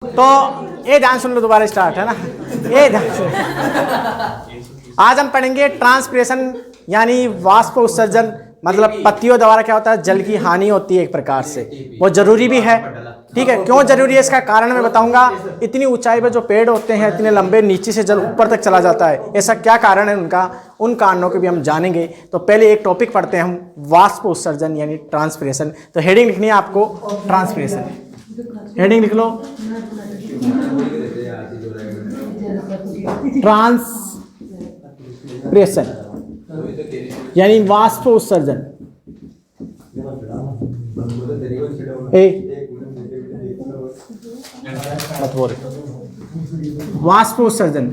तो ये ध्यान सुन लो, दोबारा स्टार्ट है ना। ये ध्यान सुन, आज हम पढ़ेंगे ट्रांसपिरेशन यानी वाष्प उत्सर्जन। मतलब पत्तियों द्वारा क्या होता है, जल की हानि होती है एक प्रकार से, वो जरूरी भी है। ठीक है, क्यों जरूरी है इसका कारण मैं बताऊंगा। इतनी ऊंचाई पे जो पेड़ होते हैं इतने लंबे, नीचे से जल ऊपर तक चला जाता है, ऐसा क्या कारण है उनका, उन कारणों के भी हम जानेंगे। तो पहले एक टॉपिक पढ़ते हैं हम, वाष्प उत्सर्जन यानी ट्रांसपिरेशन। तो हेडिंग लिखनी है आपको, ट्रांसपिरेशन। हेडिंग लिख लो, ट्रांसपिरेशन यानी वाष्प उत्सर्जन। मत बोल, वाष्प उत्सर्जन,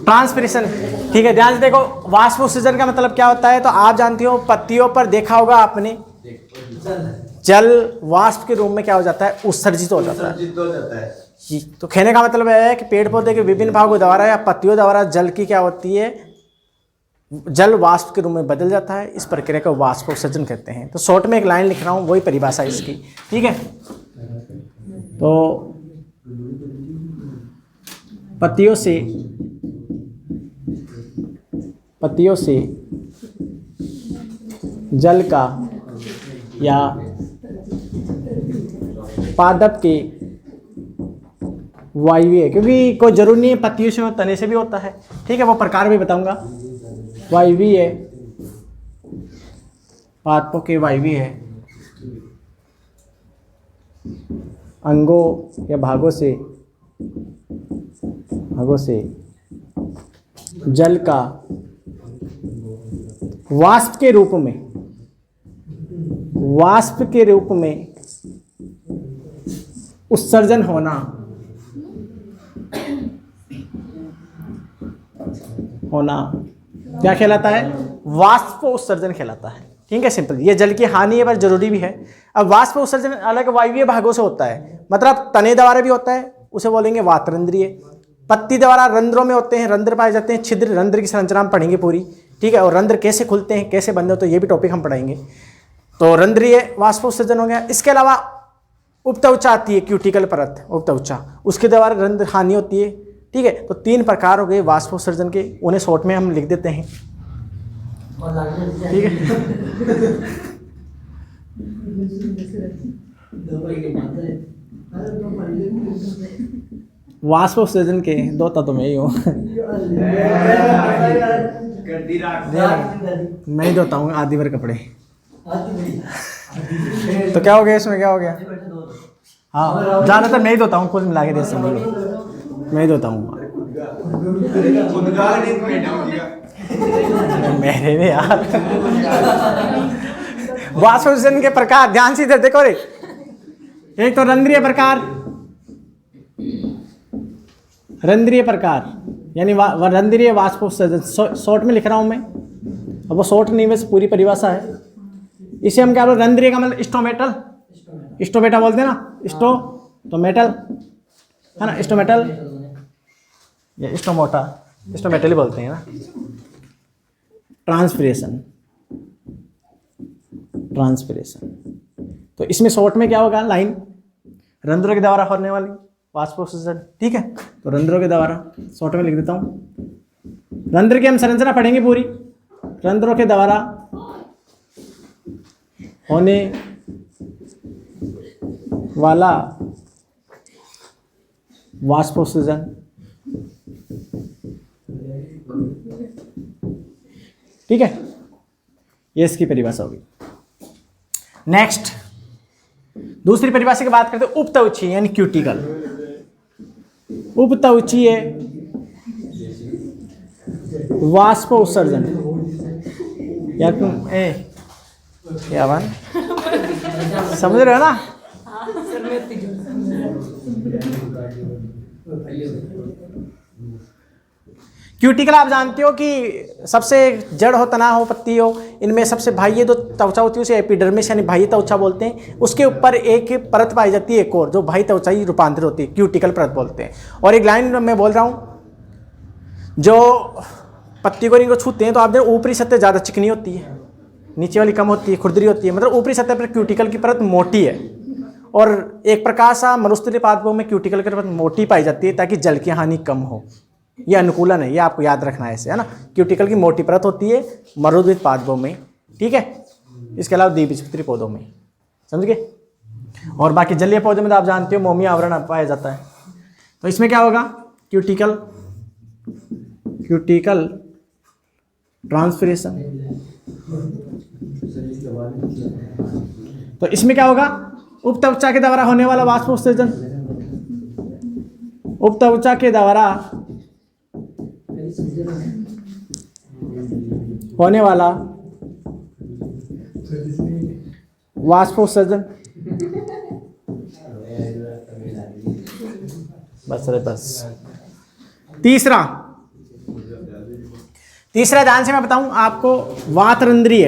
ट्रांसपिरेशन। ठीक है, ध्यान से देखो, वाष्प उत्सर्जन का मतलब क्या होता है। तो आप जानते हो, पत्तियों पर देखा होगा आपने, जल वाष्प के रूप में क्या हो जाता है, उत्सर्जित हो जाता है। तो कहने का मतलब है कि पेड़ पौधे के विभिन्न भागों द्वारा या पत्तियों द्वारा जल की क्या होती है, जल वाष्प के रूप में बदल जाता है। इस प्रक्रिया को वाष्प उत्सर्जन कहते हैं। तो शॉर्ट में एक लाइन लिख रहा हूँ, वही परिभाषा इसकी। ठीक है, तो पत्तियों से जल का या पादप के वायवीय, क्योंकि कोई जरूरी नहीं है पत्तियों से, तने से भी होता है। ठीक है, वो प्रकार भी बताऊंगा। वायवीय, पादपों के वायवीय अंगों या भागों से जल का वाष्प के रूप में उत्सर्जन होना क्या कहलाता है, वाष्प उत्सर्जन कहलाता है। ठीक है, सिंपल। ये जल की हानि है पर जरूरी भी है। अब वाष्प उत्सर्जन अलग वायवीय भागों से होता है, मतलब तने द्वारा भी होता है, उसे बोलेंगे वातरंध्रीय। पत्ती द्वारा रंध्रों में होते हैं, रंध्र पाए जाते हैं, छिद्र, रंध्र की संरचना हम पढ़ेंगे पूरी। ठीक है, और रंध्र कैसे खुलते हैं, कैसे बंद होते हैं, ये भी टॉपिक हम पढ़ाएंगे। तो रंध्रीय वाष्प उत्सर्जन हो गया। इसके अलावा उपत्वचा आती है, क्यूटिकल परत, उपत्वचा, उसके द्वारा रंध्र हानि होती है। ठीक है, तो 3 प्रकार हो गए वाष्प उत्सर्जन के, उन्हें शॉर्ट में हम लिख देते हैं। ठीक है, वाष्प उत्सर्जन के दोता तो मैं ही हूँ। मैं ही धोता हूँ आधी भर कपड़े। तो क्या हो गया इसमें, क्या हो गया। हाँ, ज़्यादातर मैं ही धोता हूँ, कुल मिला के दे समझ लो, मैं ही धोता हूँ। मेरे में यार, वाष्प उत्सर्जन के प्रकार ध्यान से देखो रे। एक तो रंध्रीय प्रकार यानी रंध्रीय वाष्प उत्सर्जन, शॉर्ट में लिख रहा हूं मैं। अब वो शॉर्ट नहीं, वैसे पूरी परिभाषा है। इसे हम क्या बोलते हैं, रंध्रीय का मतलब स्टोमेटा बोलते हैं ना, स्टोमेटल है ना, स्टोमेटल या स्टोमेटल ही बोलते हैं ना। ट्रांसपिरेशन, तो इसमें शॉर्ट में क्या होगा, लाइन रंध्रों के द्वारा होने वाली वाष्प उत्सर्जन। ठीक है, तो रंध्रों के द्वारा शॉर्ट में लिख देता हूँ। रंध्र की हम संरचना पढ़ेंगे पूरी। रंध्रों के द्वारा होने वाला वाष्प उत्सर्जन। ठीक है, ये इसकी परिभाषा होगी। नेक्स्ट, दूसरी परिभाषा की बात करते हैं, उपत्वचीय यानी क्यूटिकल। उपत्वचीय वाष्प उत्सर्जन यार, तुम क्या बात समझ रहे हो ना। क्यूटिकल आप जानते हो कि सबसे जड़ हो, तना हो, पत्ती हो, इनमें सबसे बाह्य जो त्वचा होती है उसे एपिडर्मिस यानी बाह्य त्वचा बोलते हैं। उसके ऊपर एक परत पाई जाती है, एक और, जो बाह्य त्वचाई रूपांतरित होती है, क्यूटिकल परत बोलते हैं। और एक लाइन मैं बोल रहा हूँ, जो पत्ती को इनको छूते हैं तो आप देखो ऊपरी सतह ज़्यादा चिकनी होती है, नीचे वाली कम होती है, खुरदरी होती है। मतलब ऊपरी सतह पर क्यूटिकल की परत मोटी है और एक प्रकार सा मरुस्थलीय पादपों में क्यूटिकल की परत मोटी पाई जाती है ताकि जल की हानि कम हो। ये अनुकूलन है, ये आपको याद रखना है ऐसे, है ना। क्यूटिकल की मोटी परत होती है मरुद्भिद पादपों में, ठीक है। इसके अलावा द्विबीजपत्री पौधों में, समझ गए। और बाकी जलीय पौधों में तो आप जानते हो मोमी आवरण पाया जाता है। तो इसमें क्या होगा, क्यूटिकल ट्रांसपिरेशन। तो इसमें क्या होगा, उपत्वचा के द्वारा होने वाला वाष्पोत्सर्जन, उपत्वचा के द्वारा होने वाला वाष्पोत्सर्जन। बस। तीसरा ध्यान से मैं बताऊं आपको, वातरंध्रीय।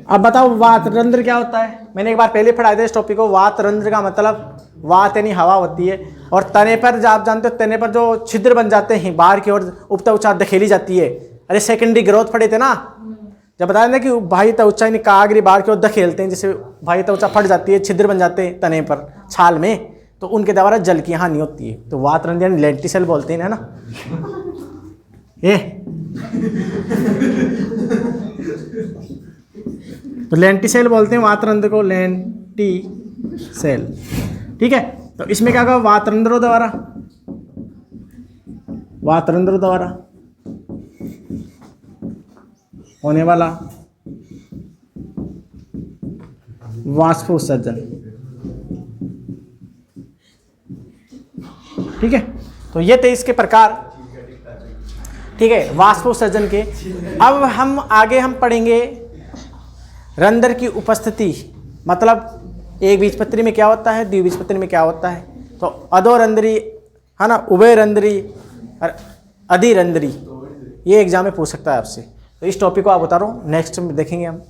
अब बताओ वातरंध्र क्या होता है। मैंने एक बार पहले पढ़ाया था इस टॉपिक को। वातरंध्र का मतलब वात यानी हवा होती है, और तने पर आप जानते हो तने पर जो छिद्र बन जाते हैं बाहर की ओर उपत्वचा धकेली जाती है। अरे सेकेंडरी ग्रोथ पढ़े थे ना, जब बताया ना कि बाह्य त्वचा यानी कागरी बाहर की ओर धकेलते हैं, जिससे बाह्य त्वचा फट जाती है, छिद्र बन जाते हैं तने पर छाल में, तो उनके द्वारा जल की हानि होती है। तो वातरंध्र यानी लेंटिसेल बोलते हैं, है ना। ये तो लेंटिसेल बोलते हैं वातरंध्र को, लेंटिसेल, ठीक है। तो इसमें क्या होगा, वातरंध्रों द्वारा होने वाला वाष्पोत्सर्जन, ठीक है। तो ये थे इसके प्रकार, ठीक है, वाष्पोत्सर्जन के। अब हम आगे पढ़ेंगे रंध्र की उपस्थिति, मतलब एक बीजपत्री में क्या होता है, द्विबीजपत्री में क्या होता है। तो अधोरंध्री, है ना, उभयरंध्री और अधिरंध्री, ये एग्जाम में पूछ सकता है आपसे। तो इस टॉपिक को आप बता रहा हूँ, नेक्स्ट में देखेंगे हम।